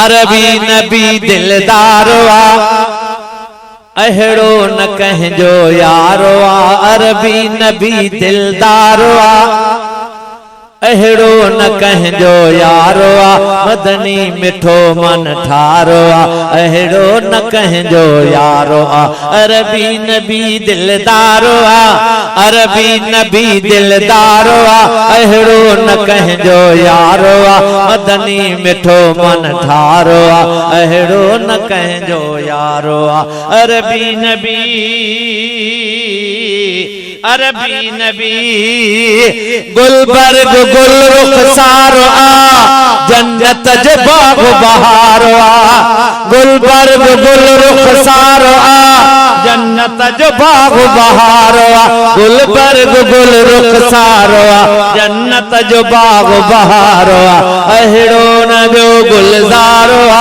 अरबी नबी दिलदारो आ अहड़ो न कहजो यारो आ। अरबी नबी दिलदारो आ अहड़ो न कहजो यारो आ। मदनी मिठो मन ठारो आ अहड़ो न कहजो यारो आ। अरबी नबी दिलदारो आ अरबी नबी दिलदारो आ अहड़ो न कहजो यारो आ। मदनी मिठो मन ठारो आ अहड़ो न कहजो यारो आ। अरबी नबी गुलबर्ग गुल रुखसारो आ जन्नत जो बाग बहारो आ। गुलबर्ग गुल रुखसारो आ जन्नत जो बाग बहारो आ। गुलबर्ग गुल रुखसारो आ जन्नत जो बाग बहारो आ। अहड़ो नबो गुलजारो आ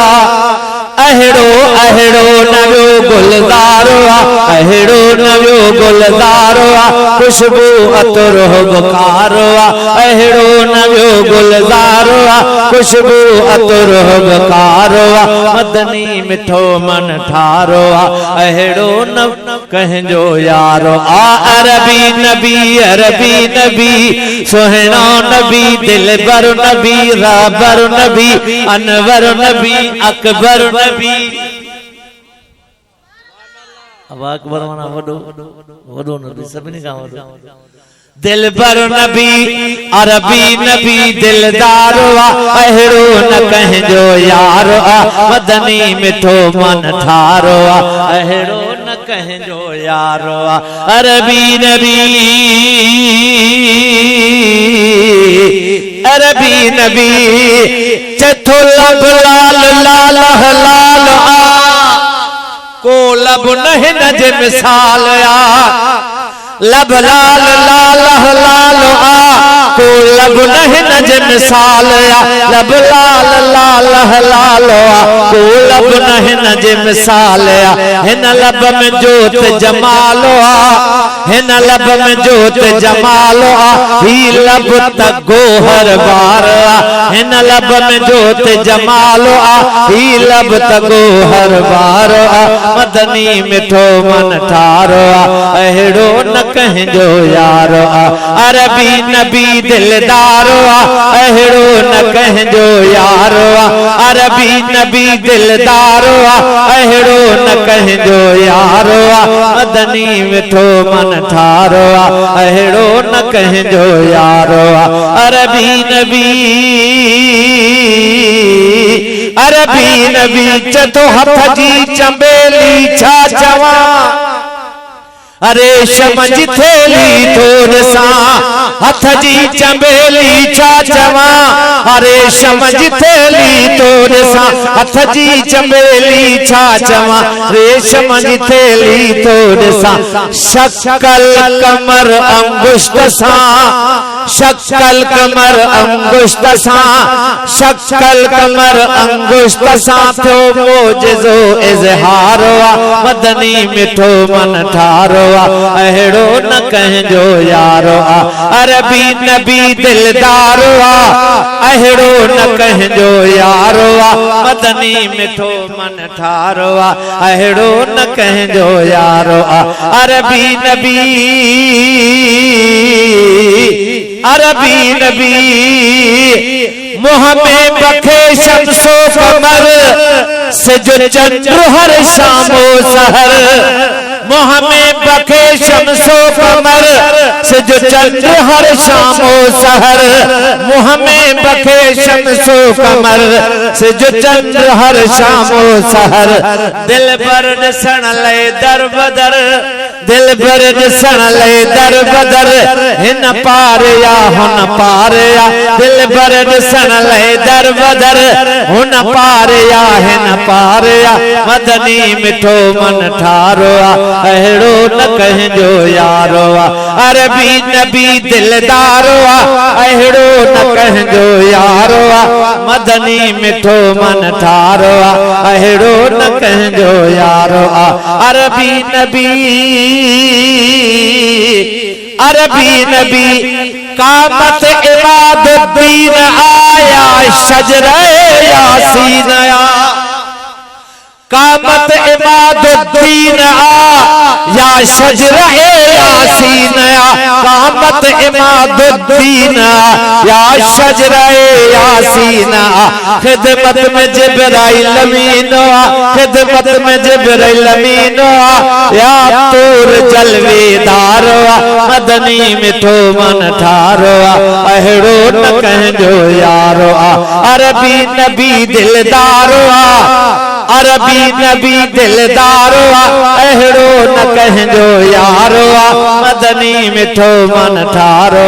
अहड़ो अहड़ो नबो गुलजारो आ अहड़ो नबो गुलजारो आ। खुशबू अतर बकारो आ अहड़ो नबो गुलजारो आ। खुशबू अतर बकारो आ। मदनी मिठो मन ठारो आ अहड़ो न कहजो यारो आ। अरबी नबी सुहणो नबी दिलबर नबी राबर नबी अनवर नबी अकबर नबी। अब अकबर माना वडो वडो नबी सभिनी खां वडो दिलबर नबी अरबी नबी दिलदारो आ अहड़ो न कहजो यारो आ। मदनी मिठो मन ठारो आ अहड़ो न कहजो यारो आ। अरबी नबी चथो लब लाल लाल लाल आ को लब नहीं नज मिसाल आ। लब लाल लाल लाल आ को लब नहीं नज मिसाल आ। लब लाल लाल लाल आ को लब नहीं नज मिसाल आ। हिन लब में जोत जमाल आ हिन लब में जोत जमाल आ। ही लब तक गोहर बार आ हिन लब में जोत जमाल आ। ही लब तक गोहर बार आ। मदनी मिठो मन ठारो आ अहड़ो न कहजो यारो आ। अरबी नबी दिलदारो आ अहड़ो न कहजो यारो आ। अरबी नबी दिलदारो आ अहड़ो न कहजो यारो आ। मदनी मिठो मन ठारो आ अहड़ो न कहजो यारो आ। अरबी नबी चतो हथ जी चंबेली छा चवा अरे शमझ थेली तोर सा हथ जी चंबेली छा चवा। अरे शमझ थेली तोर सा हथ जी चंबेली छा चवा। रे शमझ थेली तोर सा शक्कल कमर अंगुष्ठ सा शक्कल कमर अंगुष्ठ सा शक्कल कमर अंगुष्ठ सा थो मोजज़ो इज़हारो आ। मदनी मिठो मन ठारो आ अहड़ो न कहजो यारो आ। अरबी नबी दिलदारो आ अहड़ो न कहजो यारो आ। मदनी मिठो मन ठारो आ अहड़ो न कहजो यारो आ। अरबी नबी मुँह में बखे शम्सो कमर से जो चंद्र हर शामो सहर। मुँह में बखे शम्सो कमर से जो चंद्र हर शामो सहर। मुँह में बखे शम्सो कमर से जो चंद्र हर शामो सहर। दिल पर ॾिसण लए दर बदर दिल पर ॾिसण लए दर बदर हिन पार या हुन पार या। दिल पर ॾिसण लए दर बदर हुन पार या हिन पार या। मदनी मिठो मन ठारो आ अहड़ो न कहजो यारो आ। अरबी नबी दिलदारो आ अहड़ो न कहजो यारो आ। मदनी मिठो मन ठारो आ अहड़ो न कहजो यारो आ। अरबी नबी कामत इबादुद्दीन आया शजरे यासीन आया। कामत इमादुद्दीन या शजरा यासीन कामत इमादुद्दीन या शजरा यासीन खिदमत में जिब्राइल अमीन खिदमत में जिब्राइल अमीन या तूर जलवेदार मदनी मिठो मन ठारो अहड़ो न कहजो यारो अरबी नबी दिलदार अरबी नबी दिलदार अहड़ो न कहजो यारो मदनी मिठो मन ठारो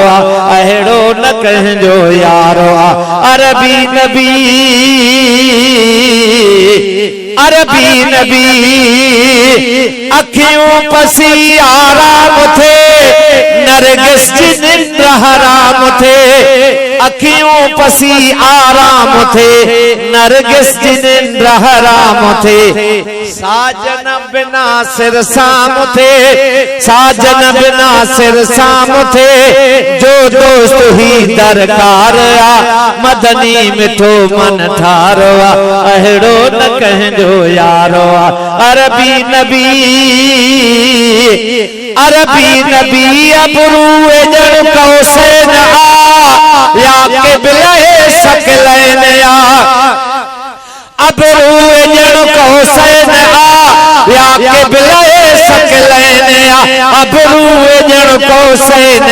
अहड़ो न कहजो यारो अरबी नबी अखियों पसी आराम थे नरगिस जिन हराम थे अखियों पसी आराम थे नरगिस जिन हराम थे साजन बिना सिर साम थे साजन बिना सिर साम थे जो दोस्त ही दरकार मदनी मिठो मन ठारो अहड़ो न कहजो यारो अरबी नबी अबरू जड़ कौसैन या के बिलहे सकलैन अबरू जड़ कौसैन या के बिलहे सकलैन अबरू जड़ कौसैन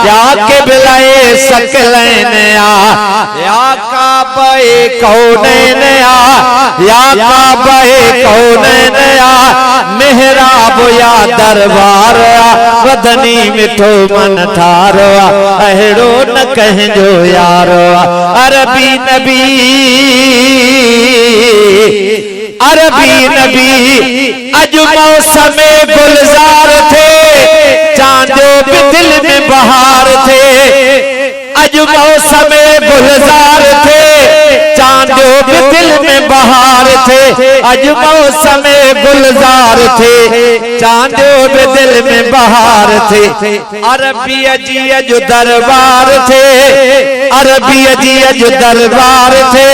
या के बिलहे सकलैन या काबे कौनैन या काबे कौनैन मेहराब या दरबार वदनी मिठो मन ठारो अहड़ो न कहजो यारो अरबी नबी अज मौसम गुलजार थे चांदो भी दिल में बहार थे अज मौसम गुलजार थे चांदो भी दिल में बहार थे अज मौसम गुलजार थे चांदो भी दिल में बहार थे अरबी जी अज दरबार थे अरबी जी अज दरबार थे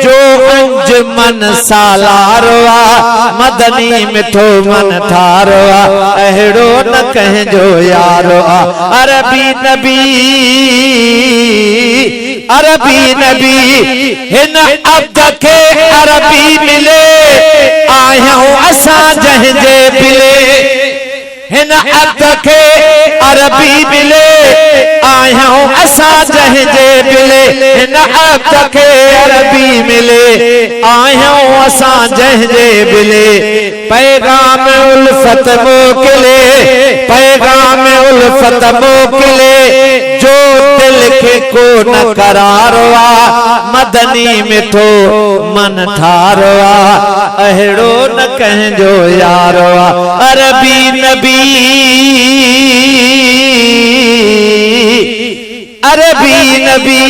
जो अंजुमन सालारवा मदनी मिठो मन ठारवा अहड़ो न कहजो यारो अरबी नबी हिन अब्द के अरबी मिले आहियूं असां जंहिंजे बिले हिन अब्द के अरबी मिले आहियूं असां जंहिंजे बिले हिन अब्द के अरबी मिले आहियूं असां जंहिंजे बिले पैगाम उल्फत मोकिले पैगाम उल्फत मोकिले जो दिल के को न करारवा मदनी मिठो मन ठारवा अहड़ो न कहजो यारवा अरबी नबी अरबी नबी